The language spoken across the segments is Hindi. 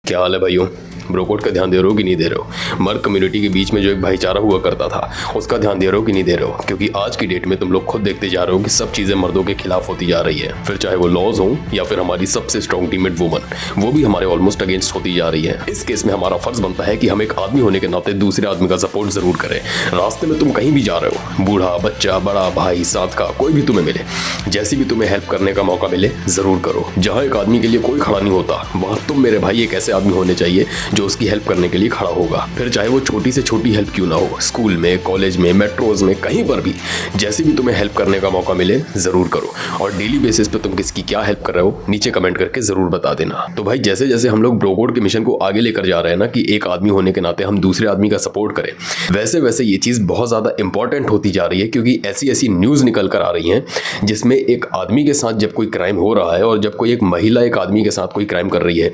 क्या हाल है भाइयों? ब्रोकोड का ध्यान दे रहे हो कि नहीं दे रहे हो? मर्द कम्युनिटी के बीच में जो एक भाईचारा हुआ करता था उसका ध्यान दे रहे हो कि नहीं दे रहे हो? क्योंकि आज की डेट में तुम लोग खुद देखते जा रहे हो कि सब चीजें मर्दों के खिलाफ होती जा रही है। फिर चाहे वो लॉज हो या फिर हमारी सबसे स्ट्रॉन्ग टीममेट वुमन, वो भी हमारे ऑलमोस्ट अगेंस्ट होती जा रही है। इस केस में हमारा फर्ज बनता है कि हम एक आदमी होने के नाते दूसरे आदमी का सपोर्ट जरूर करें। रास्ते में तुम कहीं भी जा रहे हो, बूढ़ा बच्चा बड़ा भाई साथ का कोई भी तुम्हें मिले, जैसी भी तुम्हें हेल्प करने का मौका मिले जरूर करो। जहां एक आदमी के लिए कोई खड़ा नहीं होता वहां तुम मेरे भाई एक ऐसे आदमी होने चाहिए जो उसकी हेल्प करने के लिए खड़ा होगा। फिर चाहे वो छोटी से छोटी हेल्प क्यों ना हो, स्कूल में, कॉलेज में, मेट्रोज में, कहीं पर भी जैसी भी तुम्हें हेल्प करने का मौका मिले जरूर करो। और डेली बेसिस पे तुम किसकी क्या हेल्प कर रहे हो नीचे कमेंट करके जरूर बता देना। तो भाई जैसे जैसे हम लोग ब्रोकोड के मिशन को आगे लेकर जा रहे हैं ना कि एक आदमी होने के नाते हम दूसरे आदमी का सपोर्ट करें, वैसे वैसे ये चीज बहुत ज्यादा इंपॉर्टेंट होती जा रही है। क्योंकि ऐसी ऐसी न्यूज निकल कर आ रही हैं जिसमें एक आदमी के साथ जब कोई क्राइम हो रहा है और जब कोई एक महिला एक आदमी के साथ कोई क्राइम कर रही है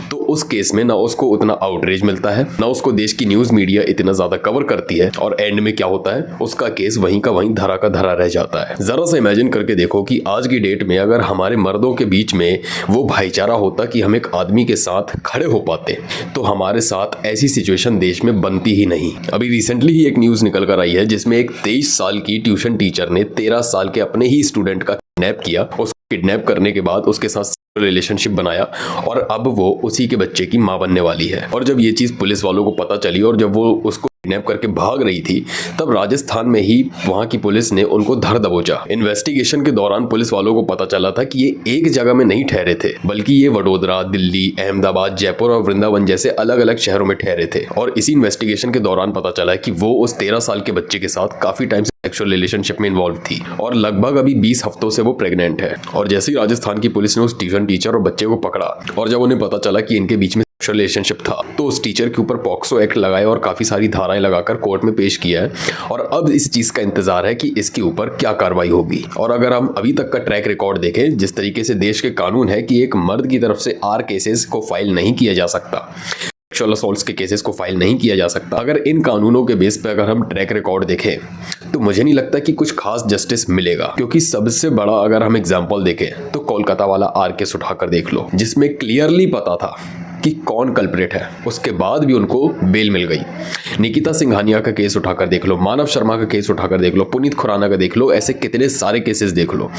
तो उस केस में ना उसको उतना आउटरीच मिलता है, ना उसको देश की न्यूज मीडिया इतना ज्यादा कवर करती है, और एंड में क्या होता है, उसका केस वहीं का वहीं धरा का धरा रह जाता है। जरा सा इमेजिन करके देखो कि आज की डेट में अगर हमारे मर्दों के बीच में वो भाईचारा होता कि हम एक आदमी के साथ खड़े हो पाते तो हमारे साथ ऐसी सिचुएशन देश में बनती ही नहीं। अभी रिसेंटली ही एक न्यूज निकल कर आई है जिसमें एक 23 साल की ट्यूशन टीचर ने 13 साल के अपने ही स्टूडेंट का किडनैप किया। उसको किडनैप करने के बाद उसके साथ रिलेशनशिप बनाया और अब वो उसी के बच्चे की मां बनने वाली है। और जब ये चीज पुलिस वालों को पता चली और जब वो उसको किडनैप करके भाग रही थी तब राजस्थान में ही वहां की पुलिस ने उनको धर दबोचा। इन्वेस्टिगेशन के दौरान पुलिस वालों को पता चला था कि ये एक जगह में नहीं ठहरे थे बल्कि ये वडोदरा, दिल्ली, अहमदाबाद, जयपुर और वृंदावन जैसे अलग अलग शहरों में ठहरे थे। और इसी इन्वेस्टिगेशन के दौरान पता चला कि वो उस 13 साल के बच्चे के साथ काफी टाइम से सेक्सुअल रिलेशनशिप में इन्वॉल्व थी और लगभग अभी 20 हफ्तों से वो प्रेग्नेंट है। और जैसे ही राजस्थान की पुलिस ने उस ट्यूशन टीचर और बच्चे को पकड़ा और जब उन्हें पता चला कि इनके बीच में रिलेशनशिप था तो उस टीचर के ऊपर पॉक्सो एक्ट लगाए और काफी सारी धाराएं लगाकर कोर्ट में पेश किया है। और अब इस चीज का इंतजार है कि इसके ऊपर क्या कार्रवाई होगी। और अगर हम अभी तक का ट्रैक रिकॉर्ड देखें, जिस तरीके से देश के कानून है कि एक मर्द की तरफ से आर केसेस को फाइल नहीं किया जा सकता, सेक्सुअल असॉल्ट्स के केसेस को फाइल नहीं किया जा सकता, अगर इन कानूनों के बेस पे अगर हम ट्रैक रिकॉर्ड देखें तो मुझे नहीं लगता कि कुछ खास जस्टिस मिलेगा। क्योंकि सबसे बड़ा अगर हम एग्जांपल देखें तो कोलकाता वाला आर केस उठाकर देख लो जिसमें क्लियरली पता था कि कौन कल्प्रेट है, उसके बाद भी उनको बेल मिल गई। निकिता सिंघानिया का केस उठाकर देख लो, मानव शर्मा का केस उठाकर देख लो, पुनीत खुराना का देख लो, ऐसे कितने सारे केसेस देख लो।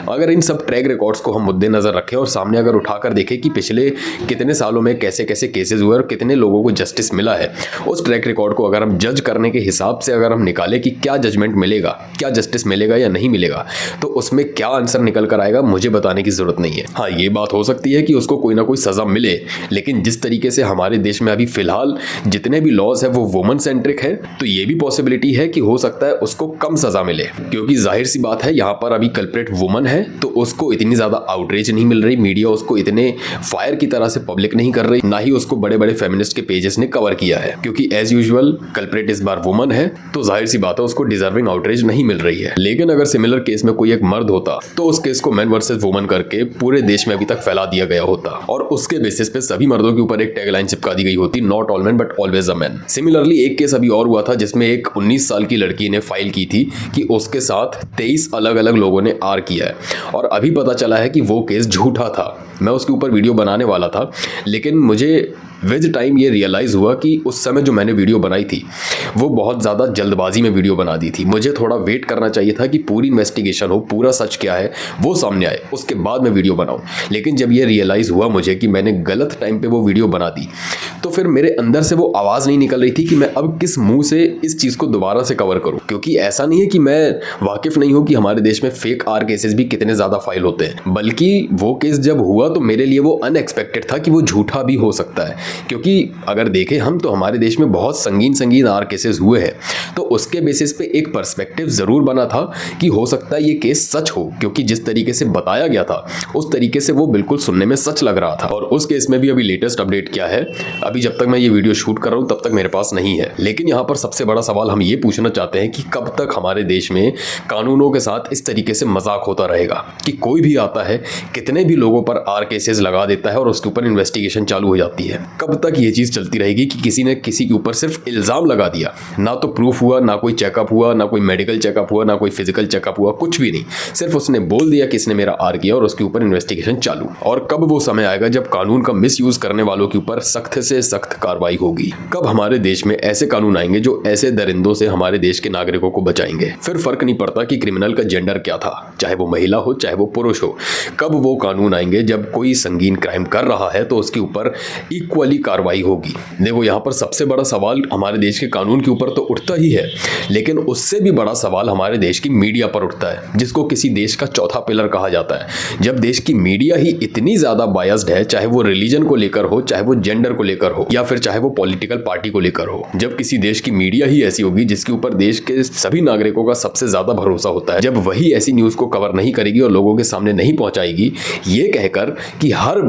अगर इन सब ट्रैक रिकॉर्ड्स को हम मुद्दे नजर रखें और सामने अगर उठाकर देखें कि पिछले कितने सालों में कैसे कैसे केसेस हुए और कितने लोगों को जस्टिस मिला है, उस ट्रैक रिकॉर्ड को अगर हम जज करने के हिसाब से अगर हम निकालें कि क्या जजमेंट मिलेगा, क्या जस्टिस मिलेगा या नहीं मिलेगा, तो उसमें क्या आंसर निकल कर आएगा मुझे बताने की जरूरत नहीं है। हाँ, ये बात हो सकती है कि उसको कोई ना कोई सजा मिले, लेकिन जिस तरीके से हमारे देश में अभी फिलहाल जितने भी लॉज है वो वुमन सेंट्रिक है, तो ये भी पॉसिबिलिटी है कि हो सकता है उसको कम सजा मिले। क्योंकि जाहिर सी बात है यहाँ पर अभी कल्प्रेट वुमन है तो उसको इतनी ज्यादा आउटरीच नहीं मिल रही, मीडिया उसको इतने फायर की तरह से पब्लिक नहीं कर रही, ना ही उसको बड़े बड़े फेमिनिस्ट के पेजेस ने कवर किया है। क्योंकि एज यूजुअल कल्प्रेट इस बार वुमन है तो जाहिर सी बात है उसको डिजर्विंग आउटरीच नहीं मिल रही है। लेकिन अगर सिमिलर केस में कोई एक मर्द होता तो उस केस को मैन वर्सेस वुमन करके पूरे देश में अभी तक फैला दिया गया होता और उसके बेसिस पे सभी मर्दों के ऊपर एक टैगलाइन चिपका दी गई होती, not all man but always a man. Similarly एक केस अभी और हुआ था जिसमें एक 19 साल की लड़की ने फाइल की थी कि उसके साथ 23 अलग अलग लोगों ने आर किया है और अभी पता चला है कि वो केस झूठा था। मैं उसके ऊपर वीडियो बनाने वाला था लेकिन मुझे विद टाइम ये रियलाइज़ हुआ कि उस समय जो मैंने वीडियो बनाई थी वो बहुत ज़्यादा जल्दबाजी में वीडियो बना दी थी। मुझे थोड़ा वेट करना चाहिए था कि पूरी इन्वेस्टिगेशन हो, पूरा सच क्या है वो सामने आए, उसके बाद मैं वीडियो बनाऊं। लेकिन जब ये रियलाइज़ हुआ मुझे कि मैंने गलत टाइम पे वो वीडियो बना दी तो फिर मेरे अंदर से वो आवाज़ नहीं निकल रही थी कि मैं अब किस मुंह से इस चीज़ को दोबारा से कवर करूँ। क्योंकि ऐसा नहीं है कि मैं वाकिफ़ नहीं हूँ कि हमारे देश में फेक आर केसेस भी कितने ज़्यादा फाइल होते हैं, बल्कि वो केस जब हुआ तो मेरे लिए वो अनएक्सपेक्टेड था कि वो झूठा भी हो सकता है। क्योंकि अगर देखें हम तो हमारे देश में बहुत संगीन आर केसेस हुए हैं तो उसके बेसिस पे एक पर्सपेक्टिव जरूर बना था कि हो सकता है ये केस सच हो, क्योंकि जिस तरीके से बताया गया था उस तरीके से वो बिल्कुल सुनने में सच लग रहा था। और उस केस में भी अभी लेटेस्ट अपडेट क्या है, अभी जब तक मैं ये वीडियो शूट कर रहा हूं तब तक मेरे पास नहीं है। लेकिन यहाँ पर सबसे बड़ा सवाल हम ये पूछना चाहते हैं कि कब तक हमारे देश में कानूनों के साथ इस तरीके से मजाक होता रहेगा कि कोई भी आता है, कितने भी लोगों पर आर केसेस लगा देता है और उसके ऊपर इन्वेस्टिगेशन चालू हो जाती है। कब तक ये चीज चलती रहेगी कि किसी ने किसी के ऊपर सिर्फ इल्जाम लगा दिया, ना तो प्रूफ हुआ, ना कोई चेकअप हुआ, ना कोई मेडिकल चेकअप हुआ, ना कोई फिजिकल चेकअप हुआ, कुछ भी नहीं, सिर्फ उसने बोल दिया कि इसने मेरा आर किया और उसके ऊपर इन्वेस्टिगेशन चालू। और कब वो समय आएगा जब कानून का मिसयूज करने करने वालों के ऊपर सख्त से सख्त कार्रवाई होगी। कब हमारे देश में ऐसे कानून आएंगे जो ऐसे दरिंदों से हमारे देश के नागरिकों को बचाएंगे? फिर फर्क नहीं पड़ता कि क्रिमिनल का जेंडर क्या था, चाहे वो महिला हो चाहे वो पुरुष हो। कब वो कानून आएंगे जब कोई संगीन क्राइम कर रहा है तो उसके ऊपर इक्वली कार्रवाई होगी। देखो, यहाँ पर सबसे बड़ा सवाल हमारे देश के कानून के ऊपर तो उठता ही है, लेकिन उससे भी बड़ा सवाल हमारे देश की मीडिया पर उठता है, जिसको किसी देश का चौथा पिलर कहा जाता है। जब देश की मीडिया ही इतनी ज्यादा बायस्ड है, चाहे वो रिलीजन को लेकर हो, चाहे वो जेंडर को लेकर हो, या फिर चाहे वो पॉलिटिकल पार्टी को लेकर हो, जब किसी देश की मीडिया ही ऐसी होगी जिसके ऊपर देश के सभी नागरिकों का सबसे ज्यादा भरोसा होता है, जब वही ऐसी न्यूज को कवर नहीं करेगी और लोगों के सामने नहीं पहुंचाएगी, ये कहकर कि हर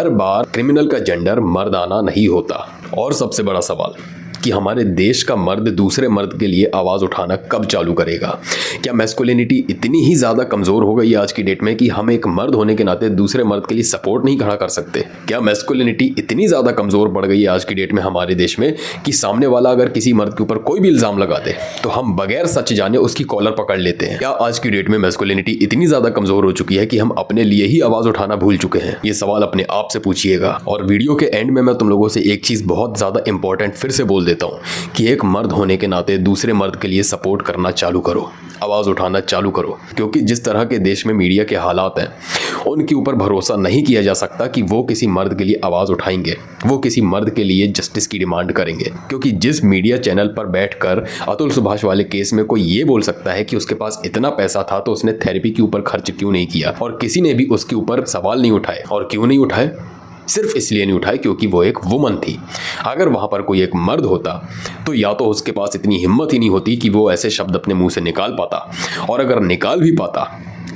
बार क्रिमिनल का जेंडर मर्दाना नहीं होता। और सबसे बड़ा सवाल कि हमारे देश का मर्द दूसरे मर्द के लिए आवाज उठाना कब चालू करेगा? क्या मैस्कुलिनिटी इतनी ही ज्यादा कमजोर हो गई आज की डेट में कि हम एक मर्द होने के नाते दूसरे मर्द के लिए सपोर्ट नहीं खड़ा कर सकते? क्या मैस्कुलिनिटी इतनी ज्यादा कमजोर पड़ गई है आज की डेट में हमारे देश में कि सामने वाला अगर किसी मर्द के ऊपर कोई भी इल्जाम लगा दे तो हम बगैर सच जाने उसकी कॉलर पकड़ लेते हैं? क्या आज की डेट में मैस्कुलिनिटी इतनी ज्यादा कमजोर हो चुकी है कि हम अपने लिए ही आवाज उठाना भूल चुके हैं? ये सवाल अपने आप से पूछिएगा। और वीडियो के एंड में मैं तुम लोगों से एक चीज बहुत ज्यादा इंपॉर्टेंट फिर से बोल देता हूं कि एक मर्द होने के नाते दूसरे मर्द के लिए सपोर्ट करना चालू करो, आवाज उठाना चालू करो, क्योंकि जिस तरह के देश में मीडिया के हालात हैं उनके ऊपर भरोसा नहीं किया जा सकता कि वो किसी मर्द के लिए आवाज उठाएंगे, वो किसी मर्द के लिए जस्टिस की डिमांड करेंगे। क्योंकि जिस मीडिया चैनल पर बैठकर अतुल सुभाष वाले केस में कोई ये बोल सकता है कि उसके पास इतना पैसा था तो उसने थेरेपी के ऊपर खर्च क्यों नहीं किया, और किसी ने भी उसके ऊपर सवाल नहीं उठाए, और क्यों नहीं उठाए? सिर्फ इसलिए नहीं उठाए क्योंकि वो एक वुमन थी। अगर वहां पर कोई एक मर्द होता तो या तो उसके पास इतनी हिम्मत ही नहीं होती कि वो ऐसे शब्द अपने मुंह से निकाल पाता, और अगर निकाल भी पाता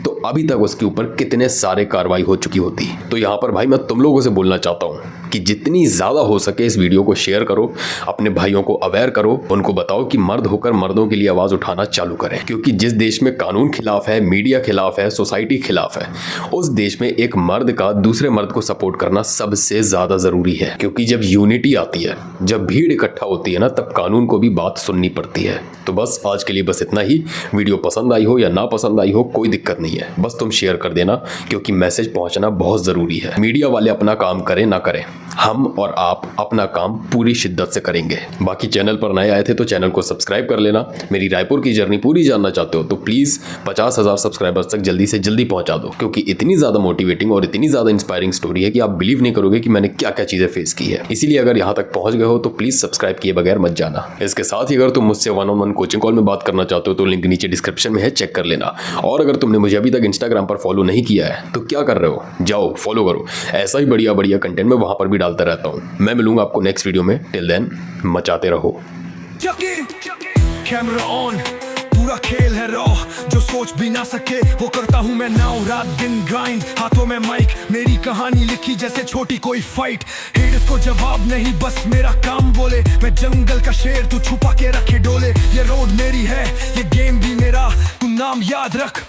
तो अभी तक उसके ऊपर कितने सारे कार्रवाई हो चुकी होती। तो यहाँ पर भाई मैं तुम लोगों से बोलना चाहता हूँ कि जितनी ज़्यादा हो सके इस वीडियो को शेयर करो, अपने भाइयों को अवेयर करो, उनको बताओ कि मर्द होकर मर्दों के लिए आवाज़ उठाना चालू करें। क्योंकि जिस देश में कानून खिलाफ है, मीडिया खिलाफ है, सोसाइटी खिलाफ है, उस देश में एक मर्द का दूसरे मर्द को सपोर्ट करना सबसे ज़्यादा ज़रूरी है। क्योंकि जब यूनिटी आती है, जब भीड़ इकट्ठा होती है ना, तब कानून को भी बात सुननी पड़ती है। तो बस आज के लिए बस इतना ही। वीडियो पसंद आई हो या ना पसंद आई हो कोई दिक्कत नहीं है, बस तुम शेयर कर देना, क्योंकि मैसेज पहुंचना बहुत ज़रूरी है। मीडिया वाले अपना काम करें ना करें, हम और आप अपना काम पूरी शिद्दत से करेंगे। बाकी चैनल पर नए आए थे तो चैनल को सब्सक्राइब कर लेना। मेरी रायपुर की जर्नी पूरी जानना चाहते हो तो प्लीज़ 50,000 सब्सक्राइबर्स तक जल्दी से जल्दी पहुंचा दो, क्योंकि इतनी ज़्यादा मोटिवेटिंग और इतनी ज़्यादा इंस्पायरिंग स्टोरी है कि आप बिलीव नहीं करोगे कि मैंने क्या क्या चीज़ें फेस की है। इसीलिए अगर यहाँ तक पहुँच गए हो तो प्लीज़ सब्सक्राइब किए बगैर मत जाना। इसके साथ ही अगर तुम मुझसे 1-on-1 कोचिंग कॉल में बात करना चाहते हो तो लिंक नीचे डिस्क्रिप्शन में है, चेक कर लेना। और अगर तुमने मुझे अभी तक इंस्टाग्राम पर फॉलो नहीं किया है तो क्या कर रहे हो, जाओ फॉलो करो। ऐसा ही बढ़िया बढ़िया कंटेंट मैं वहाँ पर भी डालता रहता हूँ। मैं मिलूंगा आपको नेक्स्ट वीडियो में। टिल देन मचाते रहो। कैमरा ऑन, पूरा खेल है रॉ, जो सोच भी ना सके वो करता हूँ मैं नाउ, रात दिन ग्राइंड, हाथों में माइक, मेरी कहानी लिखी जैसे छोटी कोई फाइट। हेडर्स को जवाब नहीं, बस मेरा काम बोले, मैं जंगल का शेर, तू छुपा के रखे डोले। ये रोड मेरी है, ये गेम भी मेरा, तू नाम याद रख,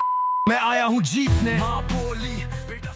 मैं आया हूँ जीतने। माँ बोली बेटा